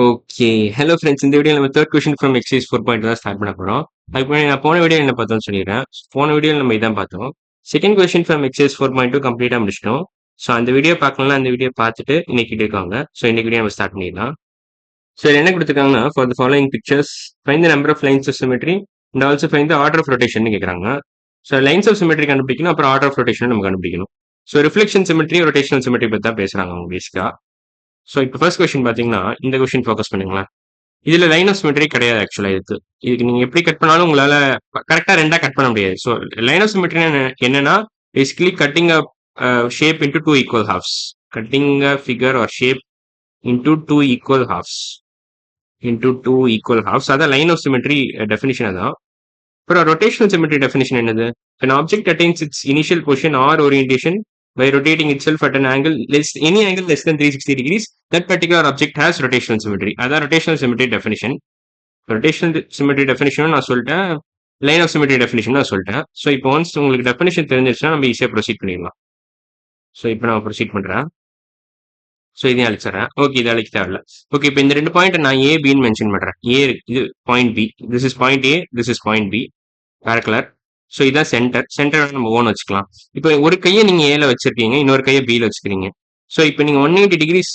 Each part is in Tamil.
ஓகே. Hello friends. இந்த வீடியோல நம்ம 3 கொஸ்டின் ஃப்ரம் எக்சர்சைஸ் 4.2 தான் ஸ்டார்ட் பண்ண போறோம். அதுக்கு முன்னாடி நான் போன வீடியோ என்ன பார்த்தோம்னு சொல்லிடுறேன். போன வீடியோல நம்ம இதான் பார்த்தோம். செகண்ட் கொஸ்டின் ஃப்ரம் எக்சர்சைஸ் 4.2 கம்ப்ளீட்டா முடிச்சிட்டோம். ஸோ அந்த வீடியோ பார்க்கலன்னா அந்த வீடியோ பார்த்துட்டு இன்னைக்கு வீடியோக்கு வாங்க. ஸோ இன்னைக்கு வீடியோ நம்ம ஸ்டார்ட் பண்ணிடலாம். ஸோ இதுல என்ன கொடுத்துருக்காங்கன்னா for the following pictures find the number of lines of symmetry and also find the order of rotation கேட்குறாங்க. ஸோ லைன்ஸ் ஆஃப் சிமெட்ரி கண்டுபிடிக்கணும், அப்புறம் ஆர்டர் ஆஃப் ரொட்டேஷன் நம்ம கண்டுபிடிக்கணும். So reflection symmetry rotational symmetry பற்றி தான் பேசுறாங்க அவங்க பேசிக்கா. ஸோ இப்போ ஃபர்ஸ்ட் கொஸ்டின் பார்த்தீங்கன்னா இந்த கொஸ்டின் ஃபோக்கஸ் பண்ணுங்களேன். இதுல லைன் ஆஃப் சிமெட்ரி கிடையாது ஆக்சுவலா இதுக்கு நீங்க எப்படி கட் பண்ணாலும் உங்களால கரெக்டா ரெண்டா கட் பண்ண முடியாது. ஸோ லைன் ஆஃப் சிமெட்ரி என்னன்னா basically cutting a shape into two equal halves. Cutting a figure or shape into two equal halves. அதான் லைன் ஆஃப் சிமெட்ரி டெஃபினிஷன் அதான். அப்புறம் ரொட்டேஷனல் சிமெட்ரி டெஃபினிஷன் என்னது? An object attains its initial position or orientation by rotating itself at an angle any angle less than 360 degrees. That particular object has rotational symmetry. அதான் rotational symmetry definition. Rotational symmetry டெஃபினிஷனும் நான் சொல்லிட்டேன், லைன் ஆஃப் சிமெட்ரி டெஃபினிஷன் நான் சொல்லிட்டேன். ஸோ இப்போ ஒன்ஸ் உங்களுக்கு டெஃபினிஷன் தெரிஞ்சிருச்சுன்னா நம்ம ஈஸியாக ப்ரொசீட் பண்ணிடலாம். ஸோ இப்போ நான் ப்ரொசீட் பண்ணுறேன். ஸோ இதையும் அழிச்சிடறேன். ஓகே, இது அழிக்க தேவையில்ல. ஓகே, இப்போ இந்த ரெண்டு பாயிண்ட் நான் ஏ பின்னு மென்ஷன் பண்ணுறேன். ஏ இது point B, this is point A, this is point B, வேற கலர். ஸோ இதான் சென்டர் நம்ம ஓன் வச்சுக்கலாம். இப்போ ஒரு கையை நீங்க ஏல வச்சிருக்கீங்க, இன்னொரு கையை பியில் வச்சுக்கிறீங்க. ஸோ இப்போ நீங்க 180 degrees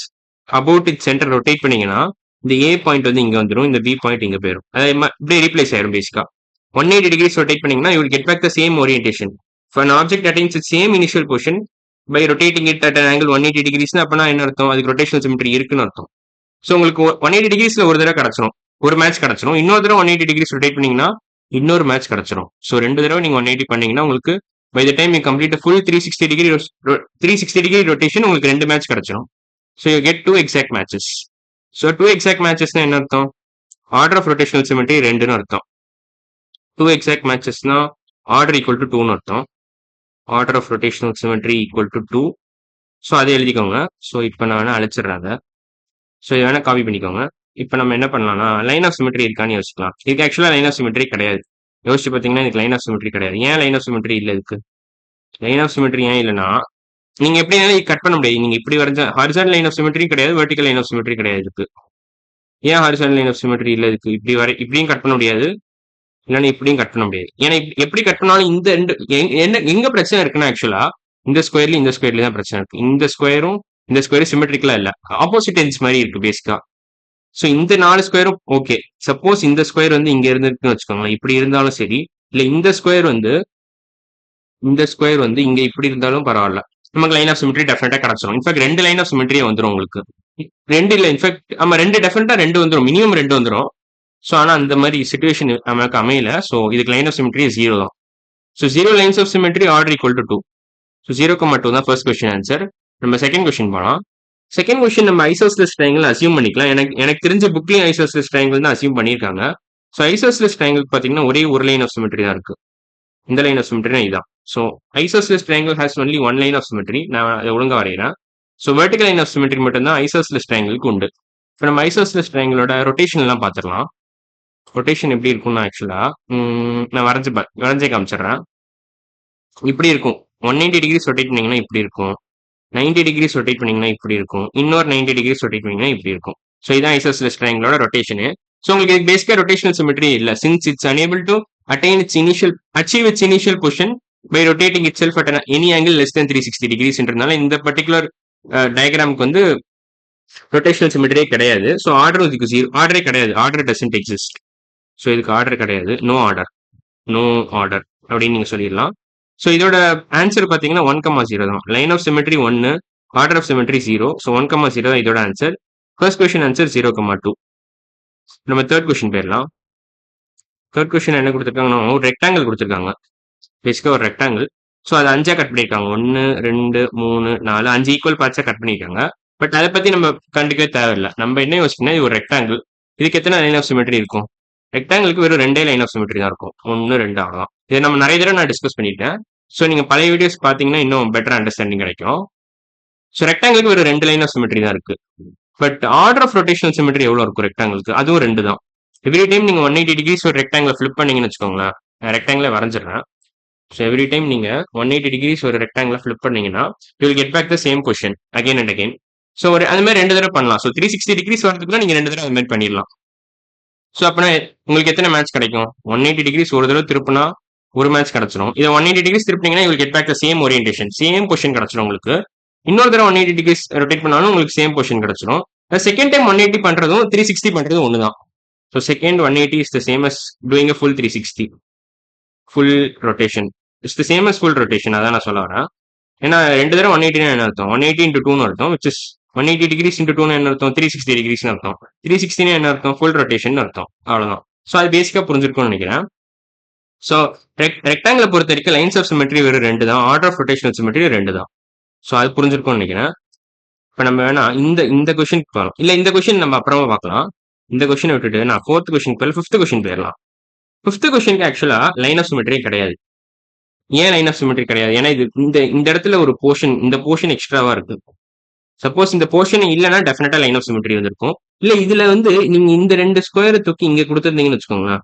about it centre rotate பண்ணீங்கன்னா இந்த ஏ பாயிண்ட் வந்து இங்க வந்துடும், இந்த பி பாயிண்ட் இங்க போயிடும். அதாவது இப்படியே ரீப்ளேஸ் ஆயிடும் பேசிக்கா. 180 டிகிரிஸ் ரொட்டேட் பண்ணீங்கன்னா you will get back the same orientation. For an object attains its same initial position by rotating it at an angle 180 டிகிரிஸ்னா அப்பனா என்ன அர்த்தம்? அதுக்கு ரொட்டேஷனல் சிமெட்ரி இருக்குன்னு அர்த்தம். ஸோ உங்களுக்கு 180 டிகிரிஸ்ல ஒரு தடவை கிடைச்சிரும், ஒரு மேட்ச் கிடைச்சிரும். இன்னொரு தடவை 180 டிகிரிஸ் ரொட்டேட் பண்ணீங்கன்னா இன்னொரு மேட்ச் கிடைச்சிரும். ஸோ ரெண்டு தடவை நீங்க 180 பண்ணீங்கன்னா உங்களுக்கு by the time you complete full 360 degree rotation உங்களுக்கு ரெண்டு மேட்ச் கிடைச்சிரும். So you get two exact matches. So two exact மேட்சஸ்னா என்ன அர்த்தம்? ஆர்டர் ஆஃப் ரொட்டேஷனல் சிமெட்ரி ரெண்டுன்னு அர்த்தம். டூ எக்ஸாக்ட் மேட்சஸ்னா ஆர்டர் ஈக்குவல் டு டூன்னு அர்த்தம். Order of rotational symmetry equal to two. So அதை எழுதிக்கோங்க. ஸோ இப்போ நான் வேணா அழைச்சிடுறேன். ஸோ இதை வேணா காப்பி பண்ணிக்கோங்க. இப்போ நம்ம என்ன பண்ணலாம்னா லைன் ஆஃப் சிமெட்ரி இருக்கான்னு யோசிக்கலாம். இதுக்கு ஆக்சுவலாக லைன் ஆஃப் சிமெட்ரி கிடையாது. யோசிச்சு பார்த்தீங்கன்னா இதுக்கு லைன் ஆஃப் சிமெட்ரி கிடையாது. ஏன் லைன் ஆஃப் சிமெட்ரி இல்லை இதுக்கு? லைன் ஆஃப் சிமெட்ரி ஏன் இல்லைன்னா நீங்க எப்படினாலும் கட் பண்ண முடியாது. நீங்க இப்படி வரைஞ்ச ஹாரிசான்டல் லைன் ஆஃப் சிமெட்ரி கிடையாது, வெர்டிகல் லைன் ஆஃப் சிமெட்ரி கிடையாது இதுக்கு. ஏன் ஹாரிசான்டல் லைன் ஆஃப் சிமெட்ரி இல்லை இதுக்கு? இப்படியும் கட் பண்ண முடியாது, இல்லைன்னா இப்படியும் கட் பண்ண முடியாது. ஏன்னா எப்படி கட் பண்ணாலும் இந்த ரெண்டு எங்க பிரச்சனை இருக்குன்னா ஆக்சுவலா இந்த ஸ்கொயர்லயும் இந்த ஸ்கொயர்லயும் தான் பிரச்சனை இருக்கு. இந்த ஸ்கொயரும் சிமெட்ரிக்கலா இல்ல, ஆப்போசிட் எண்ட்ஸ் மாதிரி இருக்கு பேசிக்கா. ஸோ இந்த 4 ஸ்கொயரும் ஓகே. சப்போஸ் இந்த ஸ்கொயர் வந்து இங்க இருந்துருக்குன்னு வச்சுக்கோங்களேன், இப்படி இருந்தாலும் சரி, இல்ல இந்த ஸ்கொயர் வந்து இங்க இப்படி இருந்தாலும் பரவாயில்ல, நமக்கு லைன் ஆஃப் சிமெட்ரி டெஃபினட்டா கிடைச்சிடும். இன்ஃபேக்ட் ரெண்டு லைன் ஆஃப் சிமெட்ரியே வந்துடும் உங்களுக்கு. ரெண்டு இல்ல, இன்ஃபேக்ட் ஆமா ரெண்டு டெஃபினட்டா ரெண்டு வந்துடும், மினிமம் ரெண்டு வந்துடும். ஸோ ஆனா அந்த மாதிரி சுச்சுவேஷன் நமக்கு அமையல. ஸோ இதுக்கு லைன் ஆஃப் சிமெட்ரி ஜீரோ தான். So zero lines of symmetry order equal to 2. So 0,2 தான் ஃபர்ஸ்ட் கொஸ்டின் ஆன்சர். நம்ம செகண்ட் கொஸ்டின் போகலாம். செகண்ட் கொஸ்டின் நம்ம ஐசோஸ்லெஸ் ட்ரையாங்கிள் அசியூம் பண்ணிக்கலாம். எனக்கு தெரிஞ்ச புக்லயும் ஐசோஸ்லெஸ் ட்ரையாங்கிள் தான் அசியூம் பண்ணியிருக்காங்க. ஸோ ஐசோஸ்லெஸ் ட்ரையாங்கிள் பார்த்தீங்கன்னா ஒரே ஒரு லைன் ஆஃப் சிமெட்ரி தான் இருக்கு. இந்த லைன் ஆஃப் சிமெட்ரினா இதுதான். So isosceles triangle has only one line of symmetry. நான் அதை ஒழுங்கா வரைகிறேன். So vertical line of symmetry மட்டும் தான் ஐசோஸ்லெஸ் ட்ரையாங்கிளுக்கு உண்டு. இப்போ நம்ம ஐசோஸ்லெஸ் ட்ரையாங்கிளோட ரொட்டேஷன் எல்லாம் பார்த்துடலாம். ரொட்டேஷன் எப்படி இருக்கும்னா ஆக்சுவலா நான் வரைஞ்சே காமிச்சிடுறேன். இப்படி இருக்கும். 180 டிகிரிஸ் ரொட்டேட் பண்ணீங்கன்னா இப்படி இருக்கும், 90 டிகிரிஸ் ரொட்டேட் பண்ணீங்கன்னா இப்படி இருக்கும், இன்னொரு 90 டிகிரிஸ் ரொட்டேட் பண்ணீங்கன்னா இப்படி இருக்கும். ஸோ இதான் ஐசோஸ்லெஸ் ட்ரையாங்கிளோட ரொட்டேஷன். ஸோ உங்களுக்கு இது பேசிக்கா ரொட்டேஷனல் சிமெட்ரி இல்ல, since it's unable to achieve its initial position by rotating itself at any angle less than 360 டிகிரிஸ்ன்றதுனால இந்த பர்டிகுலர் டயக்ராமுக்கு வந்து ரொட்டேஷனல் சிமெட்ரியே கிடையாது. ஸோ ஆர்டர் இதுக்கு ஜீரோ, ஆர்டரே கிடையாது, ஆர்டர் டசன்ட் எக்ஸிஸ்ட். ஸோ இதுக்கு ஆர்டர் கிடையாது, நோ ஆர்டர் அப்படின்னு நீங்க சொல்லிடலாம். ஸோ இதோட ஆன்சர் பார்த்தீங்கன்னா 1,0 தான். Line of symmetry 1, order of symmetry 0. So 1,0 தான் இதோட ஆன்சர். First question answer 0,2. நம்ம தேர்ட் கொஸ்டின் போயிடலாம். தேர்ட் கொஸ்டின் என்ன கொடுத்துருக்காங்கன்னா ஒரு ரெக்டாங்கிள் கொடுத்துருக்காங்க. பேசிக்காக ஒரு ரெக்டாங்கிள். ஸோ அதை 5 கட் பண்ணியிருக்காங்க. 1, 2, 3, 4, 5 ஈக்குவல் பார்ட்ஸாக கட் பண்ணியிருக்காங்க. பட் அதை பற்றி நம்ம கண்டுக்கவே தேவையில்லை. நம்ம என்ன யோசிக்கணும், இது ஒரு ரெக்டாங்கிள், இதுக்கு எத்தனை லைன் ஆஃப் சிமெட்ரி இருக்கும்? ரெக்டாங்கிளுக்கு வெறும் 2 லைன் ஆஃப் சிமெட்ரி தான் இருக்கும், 1, 2 அவ்வளோதான். இதை நம்ம நிறைய தடவை நான் டிஸ்கஸ் பண்ணிட்டேன். ஸோ நீங்க பழைய வீடியோஸ் பார்த்தீங்கன்னா இன்னும் பெட்டர் அண்டர்ஸ்டாண்டிங் கிடைக்கும். ஸோ ரெக்டாங்கிளுக்கு ஒரு 2 லைன் ஆஃப் சிமெட்ரி தான் இருக்கு. But order of rotational symmetry எவ்வளோ இருக்கும் ரெக்டாங்கிளுக்கு? அதுவும் 2 தான். எவ்ரி டைம் நீங்க 180 டிகிரிஸ் ஒரு ரெக்டாங்கிள் ஃபிளிப் பண்ணீங்கன்னு வச்சுக்கோங்களேன், ரெக்டாங்கிளை வரைஞ்சிடுறேன். ஸோ எவ்ரி டைம் நீங்க 180 டிகிரிஸ் ஒரு ரெக்டாங்கிளை ஃபிளிப் பண்ணீங்கன்னா you will get back the same position again and again. So ஒரு அந்த மாதிரி 2 தடவை பண்ணலாம். ஸோ 360 டிகிரிஸ் வரதுக்குள்ள நீங்க 2 தடவை அந்த மாதிரி பண்ணிடலாம். ஸோ அப்பனா உங்களுக்கு எத்தனை மேட்ச் கிடைக்கும்? 180 டிகிரிஸ் ஒரு தடவை திருப்பினா ஒரு மேட்ச் கிடைச்சிடும். இதை 180 டிகிரிஸ் திருப்பினீங்கன்னா you get back the same orientation, same position கிடைச்சிடும் உங்களுக்கு. இன்னொரு தடவை 180 டிகிரிஸ் ரொட்டேட் பண்ணாலும் உங்களுக்கு சேம் பொசிஷன் கிடைச்சிடும். செகண்ட் டைம் 180 பண்றதும் 360 பண்றதும் ஒண்ணுதான். So second 180 is the same as doing a full 360 full rotation. It's the same as full rotation. அதான் நான் சொல்ல வரேன். ஏன்னா 2 தடவை 180 என்ன அர்த்தம்? 180 into 2 அர்த்தம், which is 180 டிகிரிஸ் into 2 என்ன அர்த்தம்? 360 டிகிரிஸ் அர்த்தம். 360 என்ன அர்த்தம்? ஃபுல் ரொட்டேஷன் அர்த்தம். அவ்வளவுதான். ஸோ அது பேசிக்கா புரிஞ்சிருக்கும்னு நினைக்கிறேன். ஸோ ரெக்டாங்கிளை பொறுத்த வரைக்கும் லைன்ஸ் ஆஃப் சிமெட்ரி வெறும் 2 தான், ஆர்டர் ஆஃப் ரொட்டேஷனல் சிமெட்ரி 2 தான். ஸோ அது புரிஞ்சிருக்கும்னு நினைக்கிறேன். இப்போ நம்ம வேணா இந்த கொஸ்டின் போகலாம். இல்லை இந்த கொஸ்டின் நம்ம அப்புறமா பார்க்கலாம். இந்த கொஸ்டினை விட்டுட்டு நான் 4th கொஸ்டின் போய் 5th கொஸ்டின் போயிடலாம். 5th கொஸ்டினுக்கு ஆக்சுவலா லைன் ஆஃப் சிமெட்ரி கிடையாது. ஏன் லைன் ஆஃப் சிமெட்ரி கிடையாது? ஏன்னா இது இந்த இடத்துல ஒரு போர்ஷன், இந்த போர்ஷன் எக்ஸ்ட்ராவா இருக்கு. சப்போஸ் இந்த போர்ஷன் இல்லைன்னா டெஃபினட்டா லைன் ஆஃப் சிமெட்ரி வந்திருக்கும். இல்ல இதுல நீங்க இந்த 2 ஸ்கொயரை தூக்கி இங்க கொடுத்துருந்தீங்கன்னு வச்சுக்கோங்களேன்.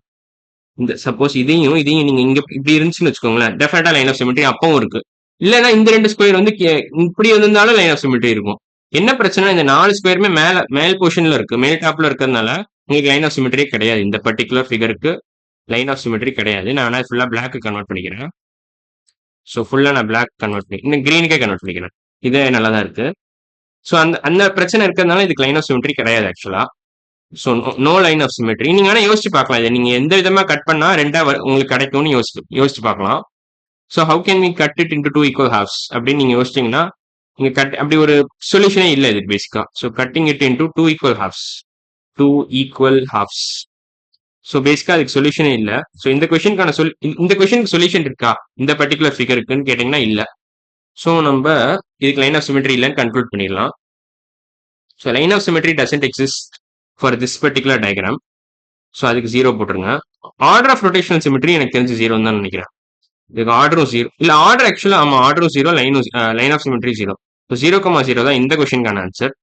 இந்த சப்போஸ் இதையும் நீங்க இங்க இப்படி இருந்துச்சுன்னு வச்சுக்கோங்களேன், டெஃபினட்டா லைன் ஆஃப் சிமெட்ரி அப்பவும் இருக்கு. இல்லைன்னா இந்த 2 ஸ்கொயர் இப்படி இருந்தாலும் லைன் ஆஃப் சிமெட்ரி இருக்கும். என்ன பிரச்சனை? இந்த 4 ஸ்கொயருமே மேல் போர்ஷன்ல இருக்கு, மேல் டாப்ல இருக்கிறதுனால உங்களுக்கு லைன் ஆஃப் சிமெட்ரியே கிடையாது. இந்த பர்டிகுலர் ஃபிகருக்கு லைன் ஆஃப் சிமெட்ரி கிடையாது. நான் ஃபுல்லா பிளாக் கன்வெர்ட் பண்ணிக்கிறேன். ஸோ ஃபுல்லா நான் பிளாக் கன்வெர்ட் பண்ணி இன்னும் கிரீனுக்கே கன்வெர்ட் பண்ணிக்கிறேன். இதே நல்லா தான் இருக்கு. ஸோ அந்த பிரச்சனை இருக்கிறதுனால இதுக்கு லைன் ஆஃப் சிமெட்ரி கிடையாது ஆக்சுவலா. So no line of symmetry. நீங்க வேணா யோசிச்சு பார்க்கலாம், இதை நீங்க எந்த விதமா கட் பண்ணா ரெண்டா உங்களுக்கு கிடைக்கும்னு யோசிச்சு பார்க்கலாம். So how can we cut it into 2 equal halves அப்படின்னு நீங்க யோசிச்சீங்கன்னா, நீங்க அப்படி ஒரு சொல்யூஷனே இல்லை இது பேசிக்கா. So cutting it into 2 equal halves, 2 equal halves. So பேசிக்கா அதுக்கு சொல்யூஷனே இல்லை. ஸோ இந்த கொஸ்டினுக்கு சொல்யூஷன் இருக்கா இந்த பர்டிகுலர் ஃபிகருக்குன்னு கேட்டீங்கன்னா இல்லை. ஸோ நம்ம இதுக்கு லைன் ஆஃப் சிமெட்ரி இல்லைன்னு கன்க்ளூட் பண்ணிடலாம். So line of symmetry doesn't exist for this particular diagram. So அதுக்கு 0 போட்டுருங்க. ஆர்டர் ஆஃப் ரொட்டேஷனல் சிமெட்ரி எனக்கு தெரிஞ்சு 0 தான் நினைக்கிறேன். இதுக்கு ஆர்டரும் 0 இல்ல, ஆர்டர் ஆக்சுவலா ஆமா ஆர்டரும் 0, லைன் ஆஃப் சிமெட்ரி 0. ஸோ 0,0 தான் இந்த கொஸ்டினுக்கான ஆன்சர்.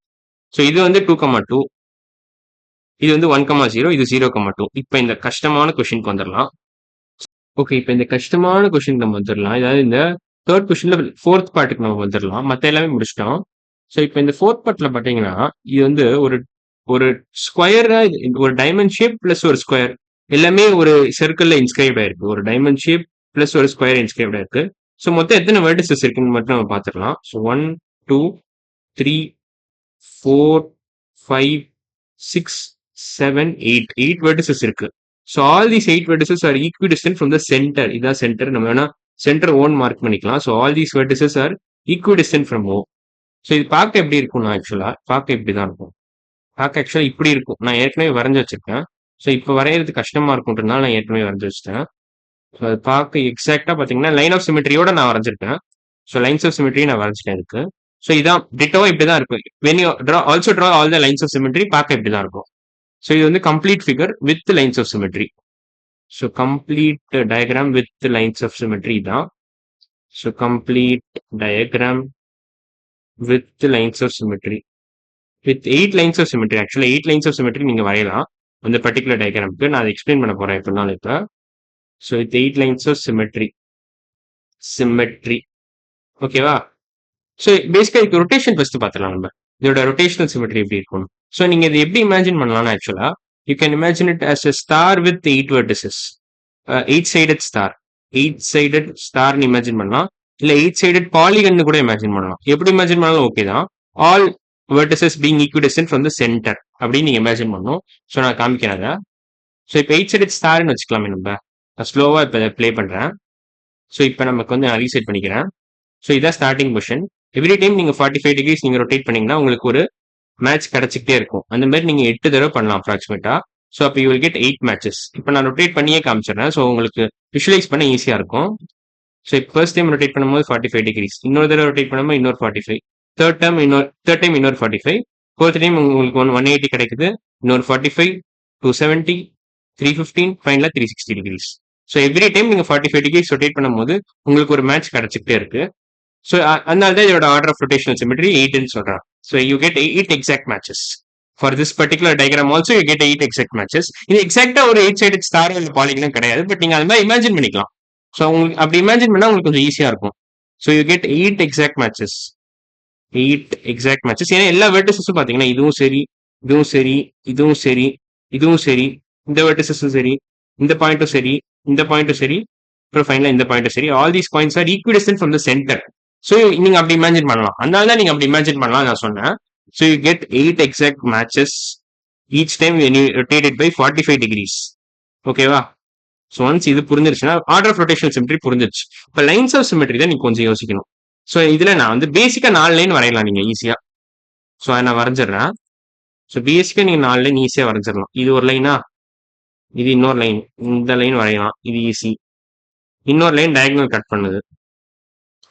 ஸோ இது 2,2, இது 1,0, இது 0,2. இப்போ இந்த கஷ்டமான கொஸ்டினுக்கு வந்துடலாம். ஓகே, இப்போ இந்த கஷ்டமான கொஸ்டின் நம்ம வந்துடலாம். அதாவது இந்த 3rd கொஸ்டின்ல 4th பார்ட்டுக்கு நம்ம வந்துடலாம். மற்ற எல்லாமே முடிச்சிட்டோம். ஸோ இப்போ இந்த 4th பார்ட்ல பாத்தீங்கன்னா இது ஒரு ஸ்கொயர், ஒரு டைமண்ட் ஷேப் பிளஸ் ஒரு ஸ்கொயர் எல்லாமே ஒரு சர்க்கிள்ல இன்ஸ்கிரைப் ஆயிருக்கு. ஒரு டைமண்ட் ஷேப் பிளஸ் ஒரு ஸ்கொயர் இன்ஸ்கிரைப் ஆயிருக்கு. ஸோ மொத்தம் எத்தனை வெர்டிசஸ் இருக்குன்னு மட்டும் நம்ம பார்த்துடலாம். ஸோ 1, 2, 3, 4, 5, 6, 7, 8 வெர்டிசஸ் இருக்கு. So all these 8 vertices are equidistant from the centre. இதான் சென்டர். நம்ம வேணா சென்டர் ஓன் மார்க் பண்ணிக்கலாம். So all these vertices are equidistant from O. So இது பார்க்க எப்படி இருக்கும்னா ஆக்சுவலா பார்க்க இப்படிதான் இருக்கும். பார்க்க ஆக்சுவலா இப்படி இருக்கும். நான் ஏற்கனவே வரைஞ்சு வச்சிருக்கேன். ஸோ இப்போ வரைகிறது கஷ்டமா இருக்கும்ன்றதுனால நான் ஏற்கனவே வரைஞ்சு வச்சிட்டேன். ஸோ அது பார்க்க எக்ஸாக்டா பார்த்தீங்கன்னா லைன் ஆஃப் சிமெட்ரியோட நான் வரைஞ்சிருக்கேன். ஸோ லைன்ஸ் ஆஃப் சிமெட்ரி நான் வரைஞ்சிட்டேன் இருக்கு. ஸோ இதான் டிட்டோவா இப்படிதான் இருக்கும். When you also draw all the lines of symmetry பார்க்க இப்படிதான் இருக்கும். ஸோ இது complete figure with lines of symmetry. So complete diagram with lines of symmetry தான். So complete diagram with lines of symmetry with 8 lines of symmetry. ஆக்சுவலா 8 லைன்ஸ் ஆஃப் சிமெட்ரி நீங்க வரையலாம் அந்த பர்டிகுலர் டயக்ராமுக்கு. நான் அதை எக்ஸ்பிளைன் பண்ண போறேன் எப்படினாலும் இப்போ. So with 8 lines of symmetry ஓகேவா. ஸோ பேசிக்கா இதுக்கு ரொட்டேஷன் ஃபர்ஸ்ட் பார்த்துலாம். நம்ம இதோட ரொட்டேஷனல் சிமெட்ரி எப்படி இருக்கும். ஸோ நீங்க இது எப்படி இமேஜின் பண்ணலாம்னா ஆக்சுவலா you can imagine it as a star with 8 vertices, 8 sided star. 8 sided ஸ்டார்னு இமேஜின் பண்ணலாம். இல்ல 8 சைடட் பாலிகன் கூட இமேஜின் பண்ணலாம். எப்படி இமேஜின் பண்ணாலும் ஓகே தான். All vertices being equidistant from the centre அப்படின்னு நீங்க இமேஜின் பண்ணணும். ஸோ நான் காமிக்கிறேன். ஸோ இப்போ 8 சைடட் ஸ்டார்னு வச்சுக்கலாமே. நம்ம நான் ஸ்லோவா இப்போ ப்ளே பண்றேன். ஸோ இப்போ நமக்கு நான் ரீசெட் பண்ணிக்கிறேன். ஸோ இதான் ஸ்டார்டிங் பொசிஷன். எவ்ரி டைம் நீங்க 45 டிகிரிஸ் நீங்க ரொட்டேட் பண்ணீங்கன்னா உங்களுக்கு ஒரு மேட்ச் கிடைச்சிக்கிட்டே இருக்கும். அந்த மாதிரி நீங்க 8 தடவை பண்ணலாம் அப்ராக்சிமேட்டா. ஸோ அப்போ யூ வில் கெட் 8 மேட்சஸ். இப்போ நான் ரொட்டேட் பண்ணியே காமிச்சிடுறேன். ஸோ உங்களுக்கு விஷுவலைஸ் பண்ண ஈஸியா இருக்கும். ஸோ இப்போ ஃபர்ஸ்ட் டைம் ரொட்டேட் பண்ணும்போது 45 டிகிரிஸ், இன்னொரு தடவை ரொட்டேட் பண்ணும்போது இன்னொரு 45, தேர்ட் டைம் இன்னொரு 45, ஃபோர்த் டைம் உங்களுக்கு 180 கிடைக்குது, இன்னொரு 45, 270, 315, ஃபைனலா 360 டிகிரிஸ். ஸோ எவ்ரி டைம் நீங்க 45 டிகிரிஸ் ரொட்டேட் பண்ணும்போது உங்களுக்கு ஒரு மேட்ச் கிடைச்சிக்கிட்டே இருக்கு. ஸோ அதனால தான் இதோட ஆர்டர் ஆஃப் ரொட்டேஷனல் சிமெட்ரி 8ன்னு சொல்றான். So you get 8 exact matches for this particular diagram. Also you get 8 exact matches. இது எக்ஸாக்டா ஒரு 8 சைடட் ஸ்டார் இல்ல பாலிகனும் கிடையாது. பட் நீங்க அது மாதிரி இமேஜின் பண்ணிக்கலாம். ஸோ உங்களுக்கு அப்படி இமேஜின் பண்ணா உங்களுக்கு கொஞ்சம் ஈஸியா இருக்கும். So you get 8 exact matches. 8 exact matches. ஏன்னா எல்லா வெர்டிசஸும் பாத்தீங்கன்னா இதுவும் சரி, இதுவும் சரி, இதுவும் சரி, இதுவும் சரி, இந்த வெர்டிசஸும் சரி, இந்த பாயிண்ட்டும் சரி, இந்த பாயிண்ட்டும் சரி, அப்புறம் ஃபைனலா இந்த பாயிண்ட்டும் சரி. All these points are equidistant from the centre. So நீங்க அப்படி இமேஜின் பண்ணலாம். அதனால தான் நீங்க அப்படி இமேஜின் பண்ணலாம் நான் சொன்னேன். So you get 8 exact matches each time when you rotate it by 45 degrees. ஓகேவா? ஸோ ஒன்ஸ் இது புரிஞ்சிருச்சுன்னா ஆர்டர் ஆஃப் ரொட்டேஷனல் சிமெட்ரி புரிஞ்சிருச்சு. இப்போ லைன்ஸ் ஆஃப் சிமெட்ரி தான் நீங்க கொஞ்சம் யோசிக்கணும். ஸோ இதுல நான் வந்து பேசிக்கா 4 லைன் வரையலாம் நீங்க ஈஸியா. ஸோ அதை நான் வரைஞ்சிடுறேன். ஸோ பேசிக்கா நீங்க 4 லைன் ஈஸியா வரைஞ்சிடலாம். இது ஒரு லைனா, இது இன்னொரு லைன், இந்த லைன் வரையலாம், இது ஈஸி. இன்னொரு லைன் டயகனல் கட் பண்ணுது,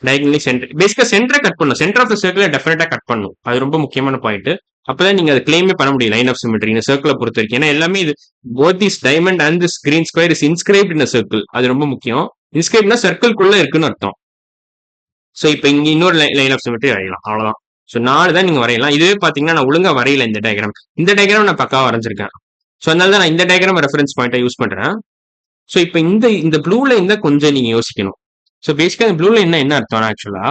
டயகனலி சென்டர். பேசிக்கா சென்டரை கட் பண்ணும், சென்டர் ஆஃப் த சர்க்கிளை டெஃபினட்டா கட் பண்ணும். அது ரொம்ப முக்கியமான பாயிண்ட். அப்பதான் நீங்க அதை கிளைமே பண்ண முடியும் லைன் ஆஃப் சிமெட்ரி இந்த சர்க்கிளை பொறுத்த வரைக்கும். ஏன்னா எல்லாமே இது both this diamond and this green square is inscribed in circle. அது ரொம்ப முக்கியம். இன்ஸ்கிரைப்ட்னா சர்க்கிள்குள்ள இருக்குன்னு அர்த்தம். ஸோ இப்போ இங்க இன்னொரு லைன் ஆஃப் சிமெட்ரி வரையலாம், அவ்வளவுதான். ஸோ 4 தான் நீங்க வரையலாம். இதுவே பாத்தீங்கன்னா நான் ஒழுங்கா வரையல இந்த டயக்ராம். இந்த டயக்ராம் நான் பக்காவா வரைஞ்சிருக்கேன். ஸோ அதனால தான் நான் இந்த டயக்ராம் ரெஃபரன்ஸ் பாயிண்டா யூஸ் பண்றேன். ஸோ இப்போ இந்த ப்ளூ லைன் தான் கொஞ்சம் நீங்க யோசிக்கணும். ஸோ பேசிக்கா இந்த ப்ளூ லைன் என்ன அர்த்தம் ஆக்சுவலா,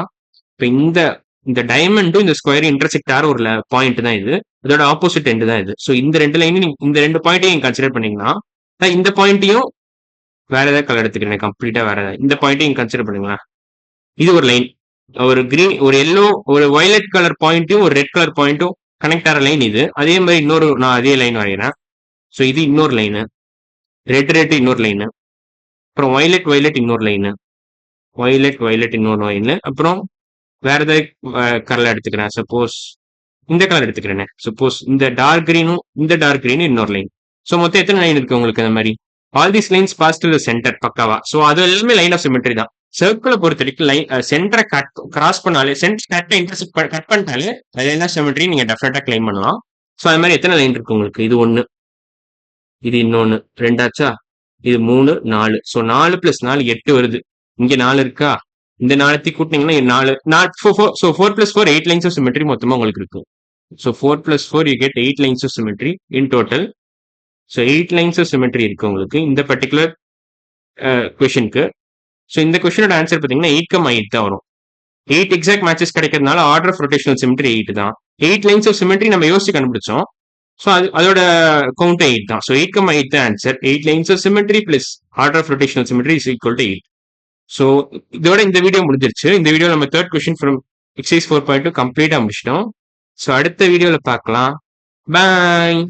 இப்போ இந்த டைமண்டும் இந்த ஸ்கொயர் இன்டர்செக்ட் ஆகிற ஒரு பாயிண்ட் தான் இது, இதோட ஆப்போசிட் எண்டு தான் இது. ஸோ இந்த 2 லைனையும் இந்த 2 பாயிண்ட்டையும் நீங்க கன்சிடர் பண்ணீங்கன்னா இந்த பாயிண்ட்டையும் வேற ஏதாவது கலர் எடுத்துக்கிறேன், கம்ப்ளீட்டா வேற ஏதாவது. இந்த பாயிண்ட்டையும் கன்சிடர் பண்ணுங்களா, இது ஒரு லைன், ஒரு கிரீன், ஒரு எல்லோ, ஒரு வயலட் கலர் பாயிண்ட்டும் ஒரு ரெட் கலர் பாயிண்ட்டும் கனெக்ட் ஆகிற லைன் இது. அதே மாதிரி இன்னொரு நான் அதே லைன் வரைகிறேன். ஸோ இது இன்னொரு லைனு, ரெட் இன்னொரு லைனு, அப்புறம் வயலட் இன்னொரு லைனு, வயலட் இன்னொரு லைனு, அப்புறம் வேற ஏதாவது கலர் எடுத்துக்கிறேன். சப்போஸ் இந்த கலர் எடுத்துக்கிறேன். சப்போஸ் இந்த டார்க் கிரீனும் இன்னொரு லைன். ஸோ மொத்தம் எத்தனை லைன் இருக்கு உங்களுக்கு அந்த மாதிரி? All these lines pass to the centre பக்காவா. ஸோ அது எல்லாமே லைன் ஆஃப் சிமெட்ரி தான். சர்க்கிளை பொறுத்த வரைக்கும் சென்டரை கிராஸ் பண்ணாலே, சென்டர் இன்டர்செக்ட் கட் பண்ணிட்டாலே அது லைன் ஆஃப் சிமெட்ரி நீங்க டெஃபினட்டா கிளைம் பண்ணலாம். ஸோ அது மாதிரி எத்தனை லைன் இருக்கு உங்களுக்கு? இது 1, இது இன்னொன்னு 2 ஆச்சா, இது 3, 4. ஸோ 4 + 4 8 வருது. இங்க 4 இருக்கா, இந்த 4 கூட்டினீங்கன்னா 4. ஸோ 4 + 4 8 லைன்ஸ் ஆஃப் சிமெட்ரி மொத்தமா உங்களுக்கு இருக்கு. So 4 + 4 you get 8 lines of symmetry in total. So 8 lines of symmetry இருக்கு உங்களுக்கு இந்த பர்டிகுலர் கொஷனுக்கு. ஸோ இந்த கொஷனோட ஆன்சர் பார்த்தீங்கன்னா 8,8 தான் வரும். 8 எக்ஸாக்ட் மேட்சஸ் கிடைக்கிறதுனால ஆர்டர் ஆஃப் ரொட்டேஷனல் சிமெட்ரி 8 தான். 8 லைன்ஸ் ஆஃப் சிமெட்ரி நம்ம யோசிச்சு கண்டுபிடிச்சோம். ஸோ அதோட கவுண்ட் 8 தான். ஸோ 8,8 தான் answer. 8 lines of symmetry plus order of rotational symmetry is equal to 8. So இதோட இந்த வீடியோ முடிஞ்சிருச்சு. இந்த வீடியோ நம்ம 3rd கொஸ்டின் ஃப்ரம் எக்ஸசைஸ் 4.2 கம்ப்ளீட்டா முடிச்சிட்டோம். ஸோ அடுத்த வீடியோவில் பார்க்கலாம். பாய்.